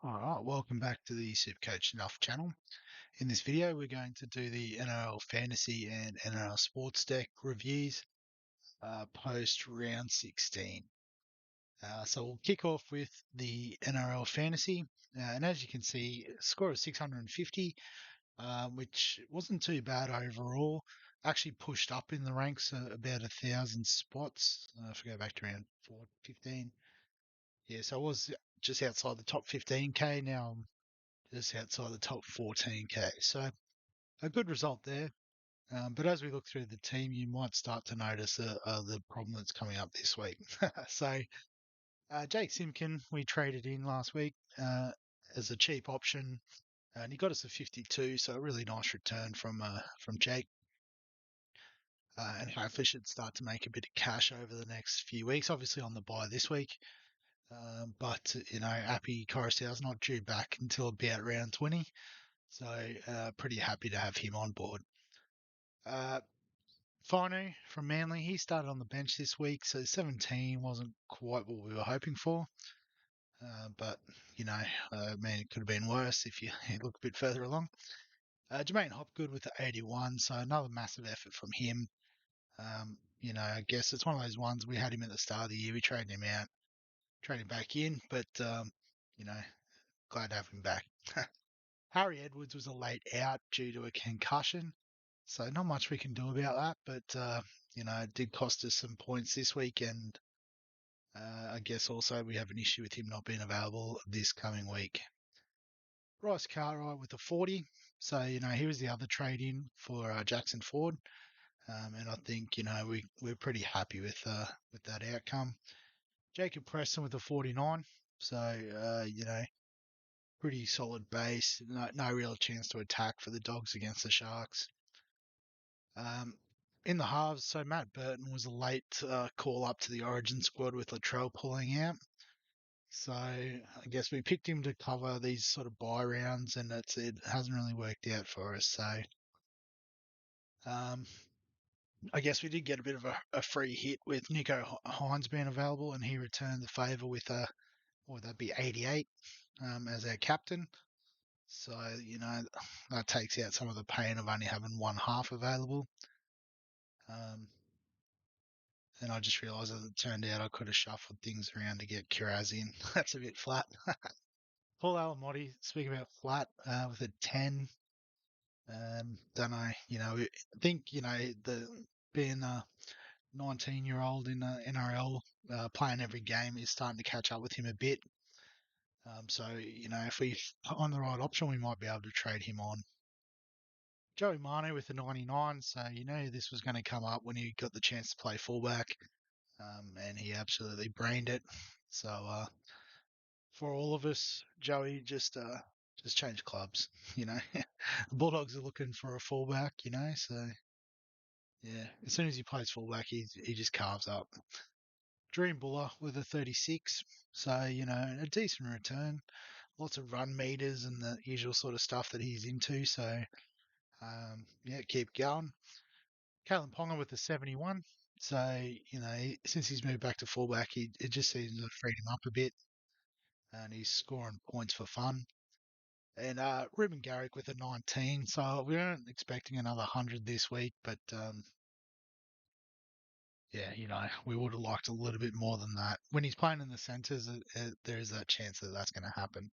Alright, welcome back to the Supercoach Enough channel. In this video, we're going to do the NRL Fantasy and NRL Sportsdeck reviews post round 16. So we'll kick off with the NRL Fantasy. And as you can see, a score of 650, which wasn't too bad overall. Actually pushed up in the ranks about 1,000 spots. If we go back to round 15. Yeah, so I was just outside the top 15k. Now I'm just outside the top 14k. So a good result there. But as we look through the team, you might start to notice the problem that's coming up this week. So Jake Simkin, we traded in last week as a cheap option, and he got us a 52. So a really nice return from Jake. And hopefully should start to make a bit of cash over the next few weeks. Obviously on the buy this week. But Appy Coruscant's not due back until about round 20. So pretty happy to have him on board. Fino from Manly, he started on the bench this week, so 17 wasn't quite what we were hoping for. But, it could have been worse if you look a bit further along. Jermaine Hopgood with the 81, so another massive effort from him. I guess it's one of those ones we had him at the start of the year. We traded him out, traded him back in, but, glad to have him back. Harry Edwards was a late out due to a concussion. So not much we can do about that, but it did cost us some points this week, and I guess also we have an issue with him not being available this coming week. Bryce Cartwright with a 40, so he was the other trade in for Jackson Ford, and I think we're pretty happy with that outcome. Jacob Preston with a 49, so pretty solid base. No real chance to attack for the Dogs against the Sharks. In the halves, so Matt Burton was a late call up to the Origin squad with Latrell pulling out. So I guess we picked him to cover these sort of buy rounds, and it hasn't really worked out for us. So um, I guess we did get a bit of a free hit with Nico Hines being available, and he returned the favour with what would that be, 88 as our captain. So that takes out some of the pain of only having one half available. And I just realised as it turned out I could have shuffled things around to get Kiraz in. That's a bit flat. Paul Alamotti, speaking about flat, with a 10. Don't know, I think, the being a 19-year-old in the NRL, playing every game is starting to catch up with him a bit. So, if we on the right option, we might be able to trade him on. Joey Manu with a 99, so this was going to come up when he got the chance to play fullback. And he absolutely brained it. So for all of us, Joey just changed clubs. The Bulldogs are looking for a fullback. So yeah, as soon as he plays fullback, he just carves up. Dream Buller with a 36, so a decent return. Lots of run meters and the usual sort of stuff that he's into. So yeah, keep going. Kalen Ponga with a 71. So, since he's moved back to fullback, it just seems to have freed him up a bit, and he's scoring points for fun. And Ruben Garrick with a 19. So we aren't expecting another 100 this week, but yeah, we would have liked a little bit more than that. When he's playing in the centres, there is that chance that that's going to happen.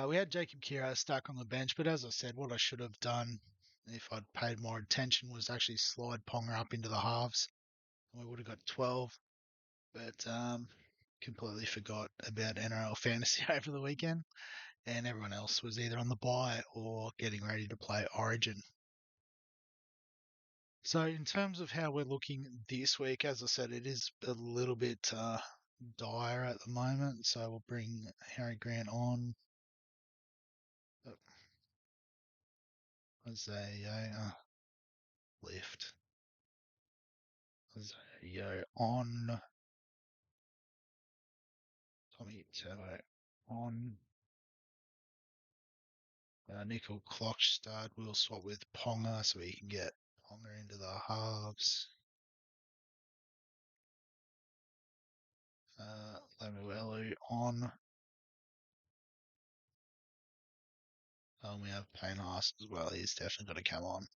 We had Jacob Kira stuck on the bench, but as I said, what I should have done if I'd paid more attention was actually slide Ponga up into the halves. We would have got 12, but completely forgot about NRL Fantasy over the weekend, and everyone else was either on the bye or getting ready to play Origin. So in terms of how we're looking this week, as I said, it is a little bit dire at the moment. So we'll bring Harry Grant on. Isaiah left. Isaiah on. Tommy Turbo on. Nickel Klokstad will swap with Ponga so we can get Ponga into the halves. Lemuelu on. We have Payne Haas as well. He's definitely got to come on.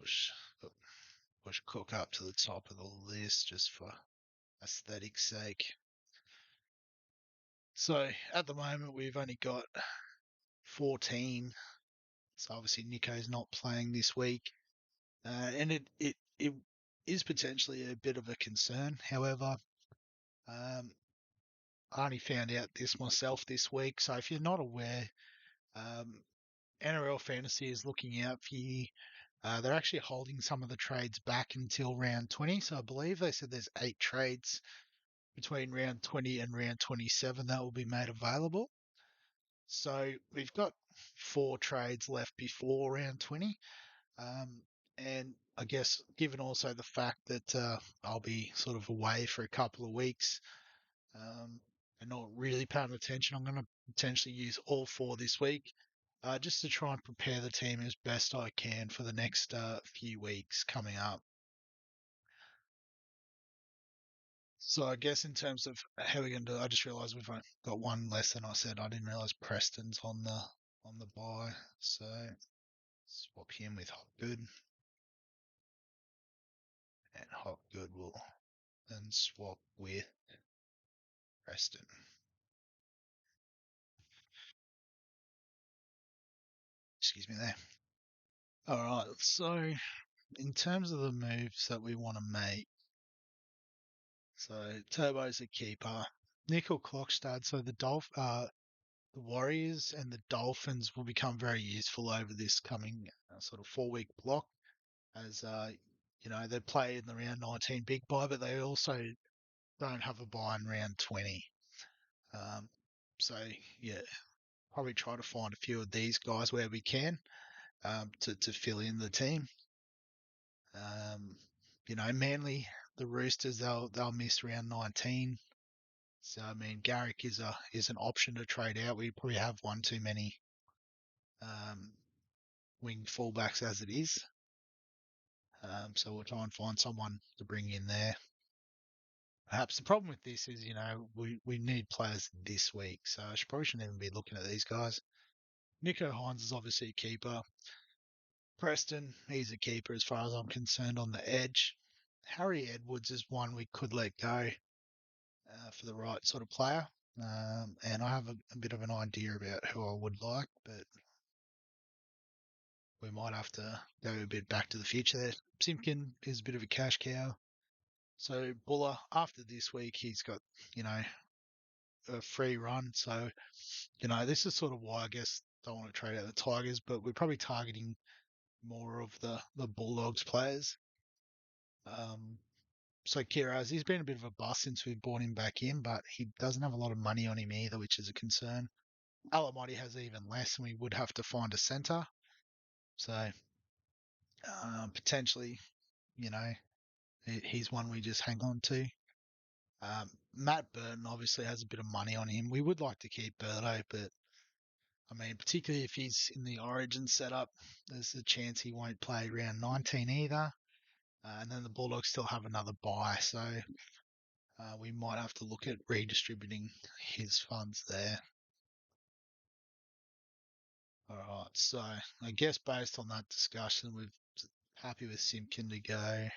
Push, push Cook up to the top of the list just for aesthetic sake. So at the moment, we've only got 14. So obviously Nico's not playing this week, and it is potentially a bit of a concern. However, um, I only found out this myself this week. So if you're not aware, um, NRL Fantasy is looking out for you. They're actually holding some of the trades back until round 20. So I believe they said there's 8 trades between round 20 and round 27 that will be made available. So we've got 4 trades left before round 20. Um, and I guess given also the fact that I'll be sort of away for a couple of weeks um, and not really paying attention, I'm going to potentially use all 4 this week just to try and prepare the team as best I can for the next few weeks coming up. So I guess in terms of how we're going to do it, I just realised we've got one less than I said. I didn't realise Preston's on the bye, so swap him with Hopgood, and Hopgood will then swap with Preston. Excuse me there. All right, so in terms of the moves that we want to make, so Turbo's a keeper. Nickel Klokstad, so the Warriors and the Dolphins will become very useful over this coming sort of 4-week block, as they play in the round 19 big bye, but they also don't have a bye in round 20. Um, so yeah, probably try to find a few of these guys where we can to fill in the team. Manly, the Roosters, they'll miss round 19. So I mean, Garrick is an option to trade out. We probably have one too many um, wing fullbacks as it is. So we'll try and find someone to bring in there. Perhaps the problem with this is, we need players this week, so I probably shouldn't even be looking at these guys. Nico Hines is obviously a keeper. Preston, he's a keeper as far as I'm concerned on the edge. Harry Edwards is one we could let go for the right sort of player. And I have a bit of an idea about who I would like, but we might have to go a bit back to the future there. Simpkin is a bit of a cash cow. So Buller, after this week, he's got, you know, a free run. So, this is sort of why I guess don't want to trade out the Tigers, but we're probably targeting more of the Bulldogs players. So Kiraz, he's been a bit of a bust since we brought him back in, but he doesn't have a lot of money on him either, which is a concern. Alamoti has even less, and we would have to find a centre. So potentially, you know, he's one we just hang on to. Matt Burton obviously has a bit of money on him. We would like to keep Burto, but I mean, particularly if he's in the Origin setup, there's a chance he won't play round 19 either. And then the Bulldogs still have another bye, so we might have to look at redistributing his funds there. All right, so I guess based on that discussion, we're happy with Simpkin to go.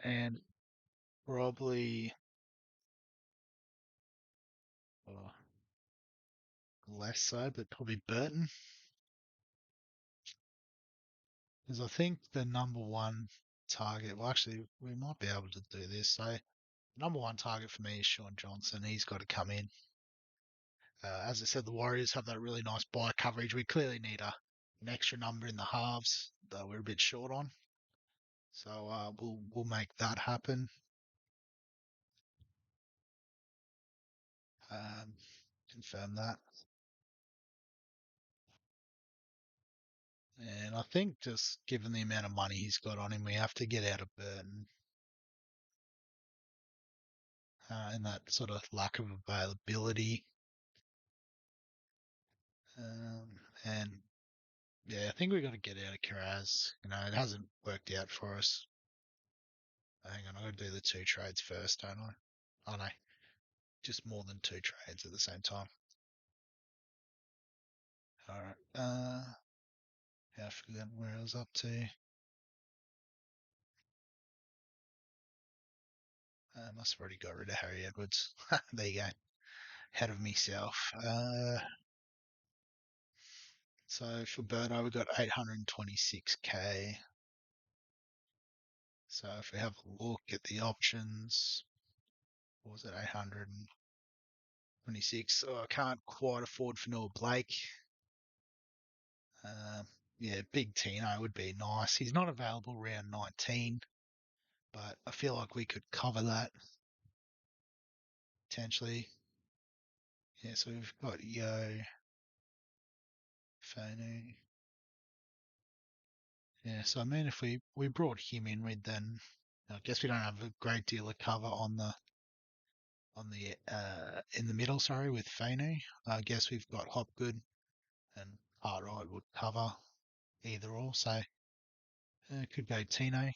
And probably uh, less so, but probably Burton. Because I think the number one target, well, actually, we might be able to do this. So, number one target for me is Sean Johnson. He's got to come in. As I said, the Warriors have that really nice bye coverage. We clearly need an extra number in the halves that we're a bit short on. So we'll make that happen. Um, confirm that. And I think just given the amount of money he's got on him, we have to get out of Burton. And that sort of lack of availability. And yeah, I think we've got to get out of Kiraz. It hasn't worked out for us. Hang on, I gotta do the two trades first, don't I? Oh no, just more than two trades at the same time. Alright, I forgot where I was up to. I must have already got rid of Harry Edwards. There you go. Ahead of myself. So for Birdo, we got 826k. So if we have a look at the options, what was it, 826? Oh, I can't quite afford Fanua Blake. Yeah, Big Tino would be nice. He's not available round 19, but I feel like we could cover that potentially. Yeah, so we've got Yo, Fanu. Yeah, so I mean, if we brought him in, we'd then, I guess we don't have a great deal of cover on the in the middle, sorry, with Fanu. I guess we've got Hopgood and Cartwright would cover either or. So could go Tino,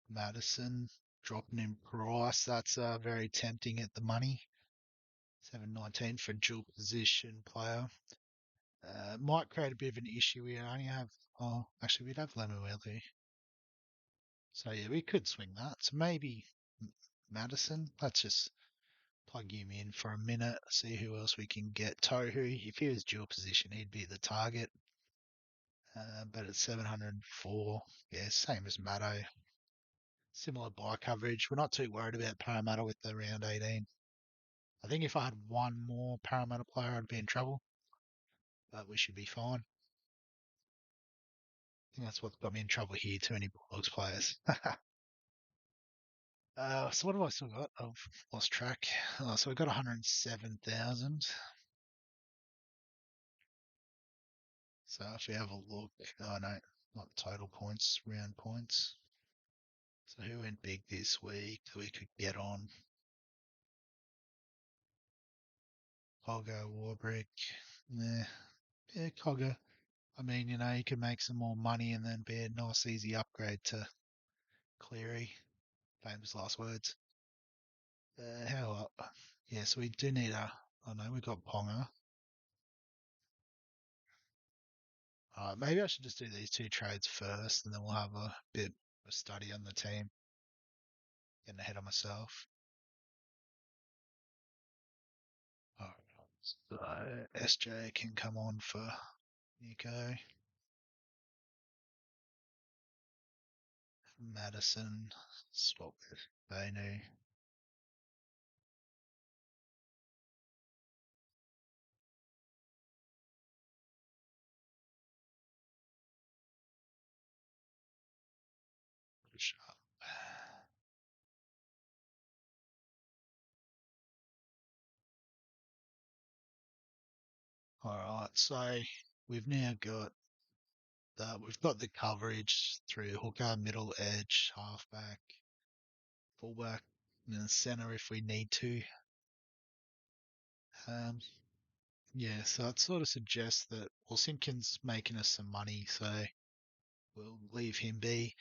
Madison, dropping in price. That's very tempting at the money. 719 for dual position player. Might create a bit of an issue. We only have, oh, actually, we'd have Lemuelu. So yeah, we could swing that. So maybe Madison. Let's just plug him in for a minute, see who else we can get. Tohu, if he was dual position, he'd be the target. But at 704, yeah, same as Matto. Similar buy coverage. We're not too worried about Parramatta with the round 18. I think if I had one more Parramatta player, I'd be in trouble, but we should be fine. I think that's what got me in trouble here, too many Bulldogs players. So what have I still got? I've lost track. So we've got 107,000. So if we have a look, oh no, not total points, round points. So who went big this week that we could get on? Cogger, Warbrick. Yeah, Cogger. I mean, you can make some more money and then be a nice, easy upgrade to Cleary. Famous last words. How up? Yeah, so we do need a. Oh no, we got Ponga. Maybe I should just do these two trades first, and then we'll have a bit of a study on the team. Getting ahead of myself. Alright, so SJ can come on for Nico. Madison, swap with Bainu. Push up. Alright, so we've got the coverage through hooker, middle edge, halfback, fullback, and then center if we need to. Um, yeah, so it sort of suggests that Simpkins making us some money, so we'll leave him be.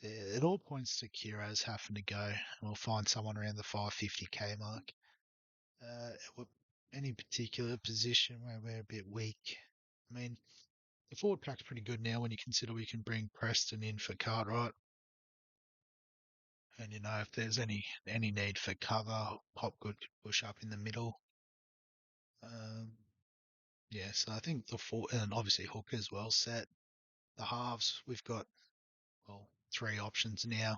It all points to Kiro's having to go, and we'll find someone around the 550k mark. Any particular position where we're a bit weak? I mean, the forward pack's pretty good now when you consider we can bring Preston in for Cartwright. And if there's any need for cover, Hopgood could push up in the middle. Um, yeah, so I think the four and obviously Hook as well set. The halves we've got three options now.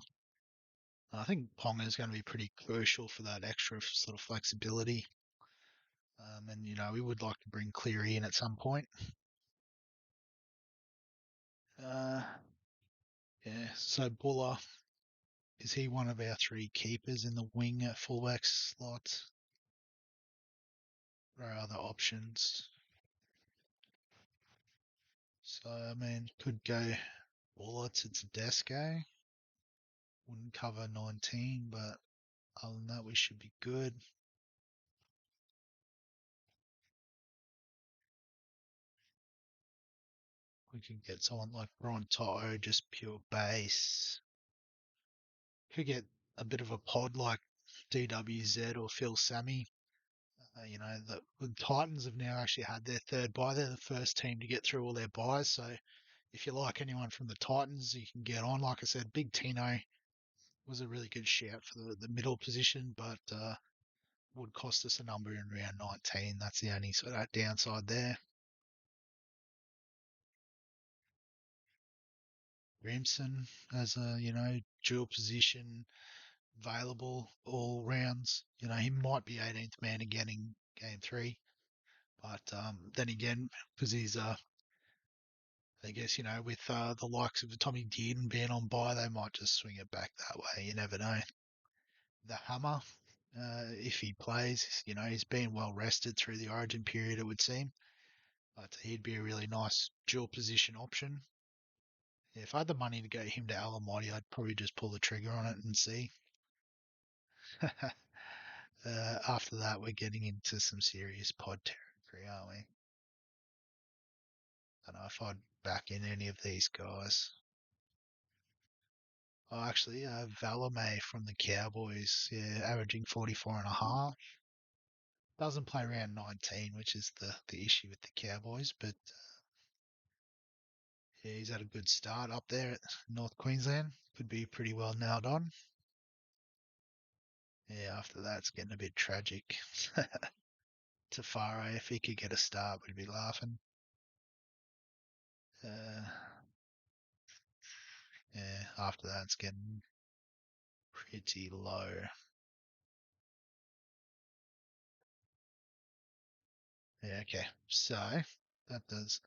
I think Ponga is going to be pretty crucial for that extra sort of flexibility. And we would like to bring Cleary in at some point. Uh, yeah, so Buller, is he one of our three keepers in the wing at fullback slot? What are other options? So, I mean, could go Buller to Tedesco. Wouldn't cover 19, but other than that, we should be good. We could get someone like Ron Toto, just pure base. Could get a bit of a pod like DWZ or Phil Sammy. The Titans have now actually had their third bye. They're the first team to get through all their byes. So if you like anyone from the Titans, you can get on. Like I said, Big Tino was a really good shout for the middle position, but would cost us a number in round 19. That's the only sort of downside there. Grimson as a, dual position, available all rounds. He might be 18th man again in game 3. But then again, because he's, I guess, with the likes of Tommy Dearden being on by, they might just swing it back that way. You never know. The Hammer, if he plays, he's been well rested through the origin period, it would seem. But he'd be a really nice dual position option. Yeah, if I had the money to get him to Alamighty, I'd probably just pull the trigger on it and see. After that, we're getting into some serious pod territory, aren't we? I don't know if I'd back in any of these guys. Oh, actually, Valame from the Cowboys, yeah, averaging 44 and a half. Doesn't play around 19, which is the issue with the Cowboys, but yeah, he's had a good start up there at North Queensland. Could be pretty well nailed on. Yeah, after that, it's getting a bit tragic. Tafaro, if he could get a start, we'd be laughing. Uh, yeah, after that, it's getting pretty low. Yeah, okay. So that does.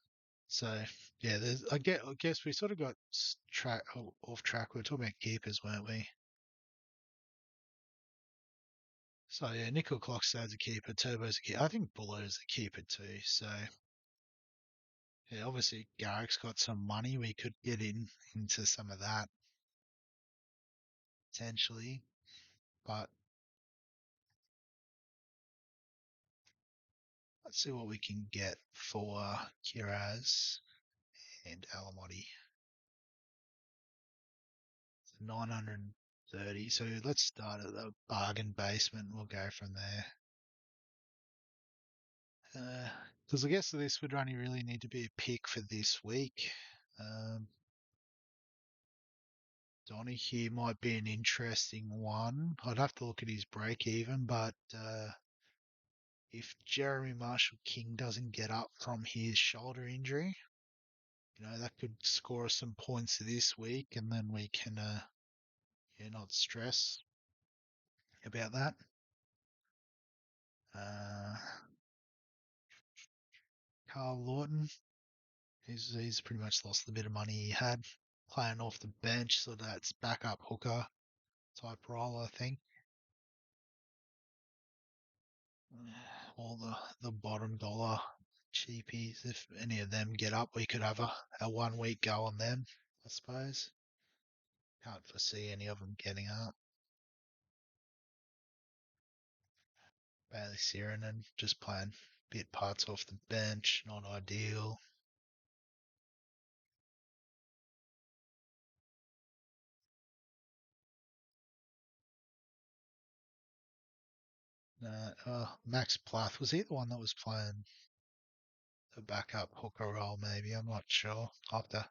So yeah, I guess we sort of got off track. We were talking about keepers, weren't we? So yeah, Nickel Clockstade's a keeper, Turbo's a keeper. I think Buller's a keeper too. So yeah, obviously Garrick's got some money. We could get into some of that potentially, but let's see what we can get for Kiraz and Alamotti. 930. So let's start at the bargain basement. We'll go from there. Because I guess this would only really need to be a pick for this week. Um, Donahue might be an interesting one. I'd have to look at his break even, but if Jeremy Marshall King doesn't get up from his shoulder injury, that could score us some points this week, and then we can, not stress about that. Uh, Carl Lawton, he's pretty much lost the bit of money he had playing off the bench, so that's backup hooker type role, I think. All the bottom dollar cheapies, if any of them get up, we could have a 1 week go on them, I suppose. Can't foresee any of them getting up. Bailey Sirenen just playing bit parts off the bench, not ideal. Max Plath, was he the one that was playing the backup hooker role? Maybe, I'm not sure. I'll have to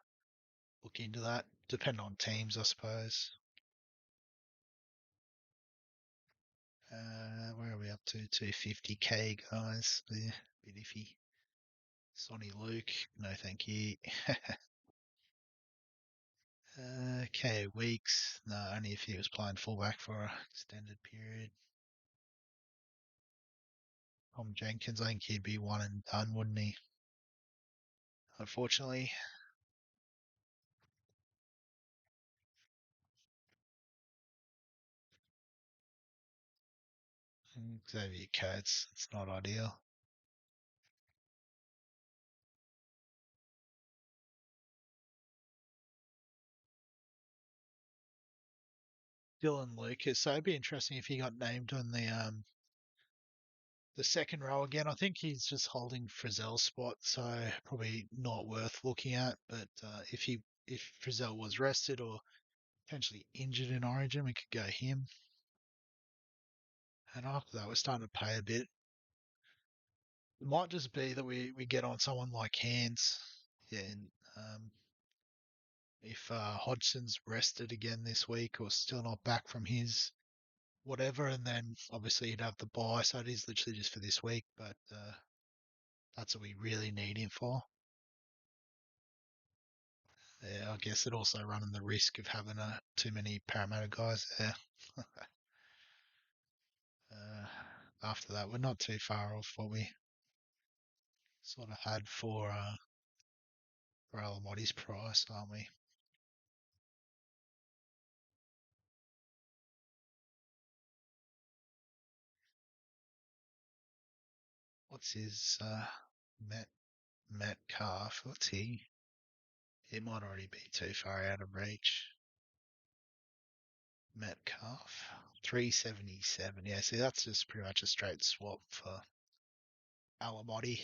look into that. Depend on teams, I suppose. Where are we up to? 250k guys. Yeah, bit iffy. Sonny Luke, no thank you. Okay, Weeks. No, only if he was playing fullback for an extended period. Tom Jenkins, I think he'd be one and done, wouldn't he? Unfortunately. Xavier Coates, it's not ideal. Dylan Lucas, so it'd be interesting if he got named on the the second row again, I think he's just holding Frizzell's spot, so probably not worth looking at. But if Frizzell was rested or potentially injured in Origin, we could go him. And after that, we're starting to pay a bit. It might just be that we get on someone like Hands. Yeah, and, if Hodgson's rested again this week or still not back from his whatever, and then obviously you'd have the buy, so it is literally just for this week, but that's what we really need him for. Yeah, I guess it also running the risk of having too many Parramatta guys there. uh, After that, we're not too far off what we sort of had for Alamoti's price, aren't we? What's his Matt Calf? What's he? He might already be too far out of reach. Metcalf, 377. Yeah, see, that's just pretty much a straight swap for Alamotti.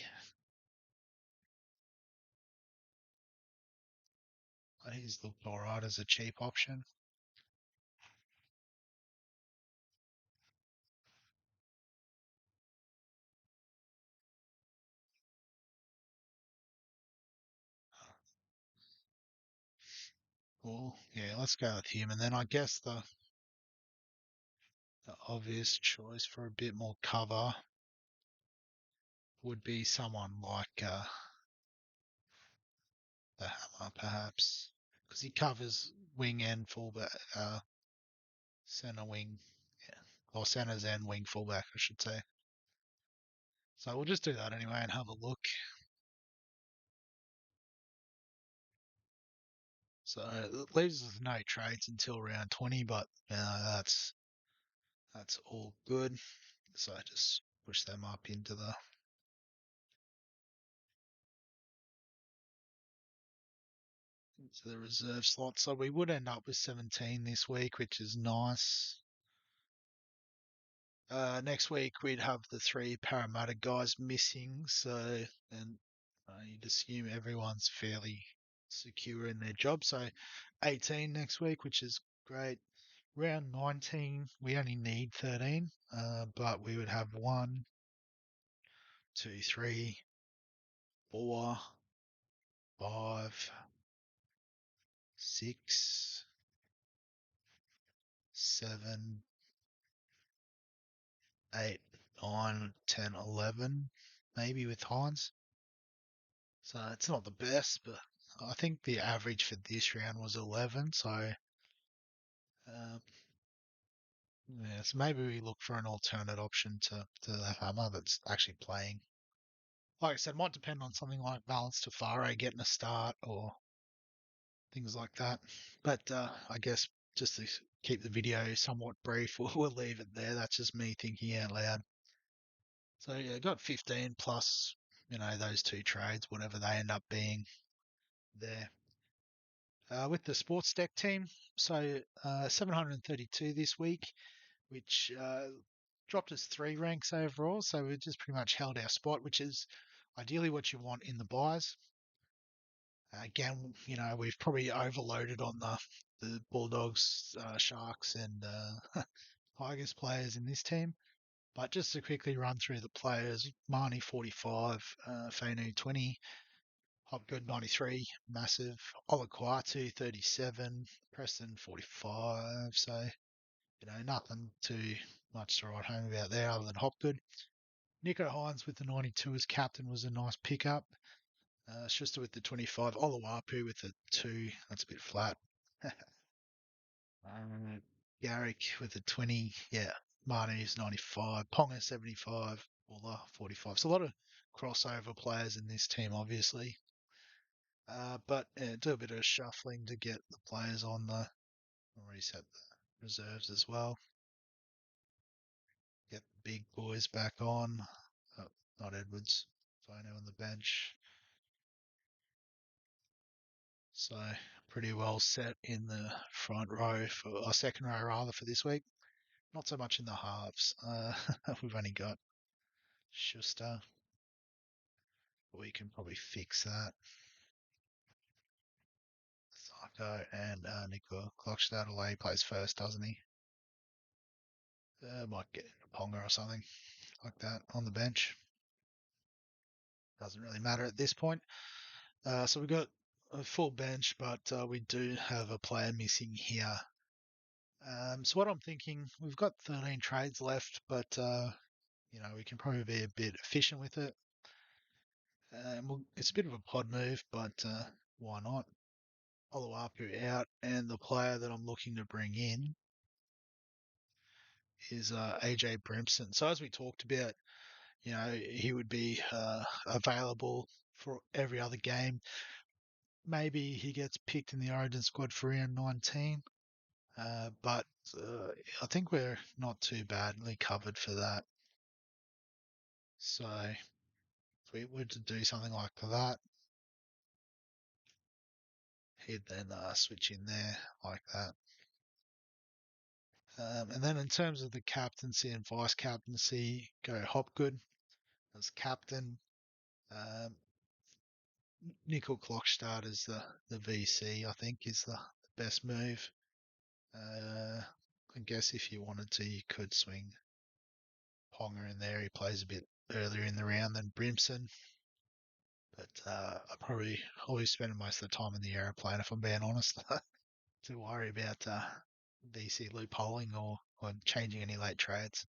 He's looked alright as a cheap option. Well, yeah, let's go with him. And then I guess the obvious choice for a bit more cover would be someone like the Hammer, perhaps, because he covers wing and fullback, center wing, yeah, or centers and wing fullback, I should say. So we'll just do that anyway and have a look. So it leaves us with no trades until round 20, but that's all good. So I just push them up into the reserve slot. So we would end up with 17 this week, which is nice. Next week we'd have the three Parramatta guys missing, so and you'd assume everyone's fairly secure in their job. So 18 next week, which is great. Round 19, we only need 13, but we would have 1, 2, 3, 4, 5, 6, 7, 8, 9, 10, 11, maybe with Hines. So it's not the best, but I think the average for this round was 11. So, yeah, so maybe we look for an alternate option to the Hammer that's actually playing. Like I said, it might depend on something like Valence Tafare getting a start or things like that. But I guess just to keep the video somewhat brief, we'll leave it there. That's just me thinking out loud. So yeah, got 15 plus, those two trades, whatever they end up being there. With the Sportsdeck team, so 732 this week, which dropped us 3 ranks overall. So we just pretty much held our spot, which is ideally what you want in the buys. Again, we've probably overloaded on the Bulldogs, Sharks, and Tigers players in this team. But just to quickly run through the players, Marnie 45, Fainu 20, Hopgood 93, massive, Olaquatu 37, Preston 45. So, nothing too much to write home about there other than Hopgood. Nico Hines with the 92 as captain was a nice pickup. Schuster with the 25, Oluwapu with the 2. That's a bit flat. Garrick with the 20. Yeah, Marnie's 95, Ponga 75, Buller 45. So a lot of crossover players in this team, obviously. But yeah, do a bit of shuffling to get the players on reset the reserves as well. Get the big boys back on. Oh, not Edwards. Fino on the bench. So pretty well set in the front row or second row rather for this week. Not so much in the halves. We've only got Schuster. We can probably fix that. Psycho and Nico Klokstad away. He plays first, doesn't he? Might get a Ponga or something like that on the bench. Doesn't really matter at this point. So we've got a full bench, but we do have a player missing here. So what I'm thinking, we've got 13 trades left, but we can probably be a bit efficient with it. It's a bit of a pod move, but why not? Oluwapu out, and the player that I'm looking to bring in is AJ Brimson. So as we talked about, he would be available for every other game. Maybe he gets picked in the Origin squad for round 19, but I think we're not too badly covered for that. So if we were to do something like that, he'd then switch in there like that. And then in terms of the captaincy and vice captaincy, go Hopgood as captain. Um, Nickel Klokstad as the VC, I think, is the best move. I guess if you wanted to, you could swing Ponga in there. He plays a bit earlier in the round than Brimson. But I probably always spend most of the time in the aeroplane, if I'm being honest, to worry about VC loopholing or changing any late trades.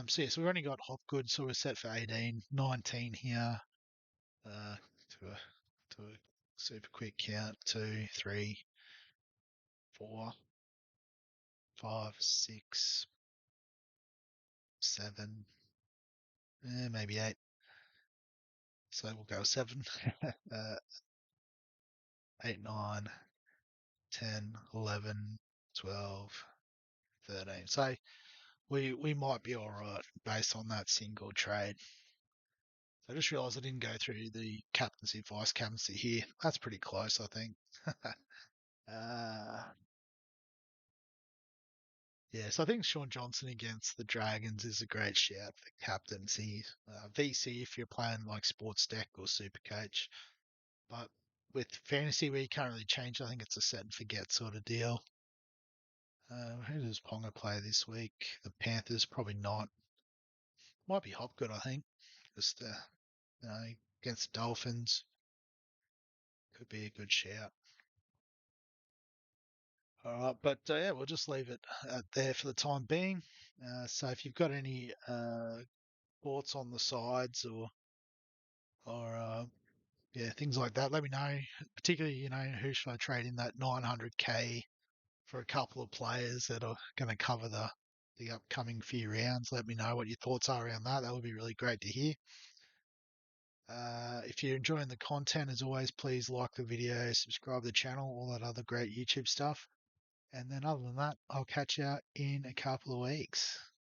So we've only got Hopgood, so we're set for 18, 19 here. To a super quick count: 2, 3, 4, 5, 6, 7, maybe 8. So we'll go 7, 8, 9, 10, 11, 12, 13. So we might be all right based on that single trade. So I just realised I didn't go through the captaincy, vice captaincy here. That's pretty close, I think. uh, yeah, so I think Sean Johnson against the Dragons is a great shout for captaincy. VC if you're playing like Sportsdeck or Supercoach. But with fantasy, we can't really change. I think it's a set and forget sort of deal. Who does Ponga play this week? The Panthers, probably not. Might be Hopgood, I think. Just against the Dolphins, could be a good shout. All right, but yeah, we'll just leave it there for the time being. So if you've got any thoughts on the sides or yeah, things like that, let me know. Particularly, who should I trade in that 900k for a couple of players that are going to cover the upcoming few rounds. Let me know what your thoughts are around that. That would be really great to hear. If you're enjoying the content, as always, please like the video, subscribe to the channel, all that other great YouTube stuff. And then other than that, I'll catch you in a couple of weeks.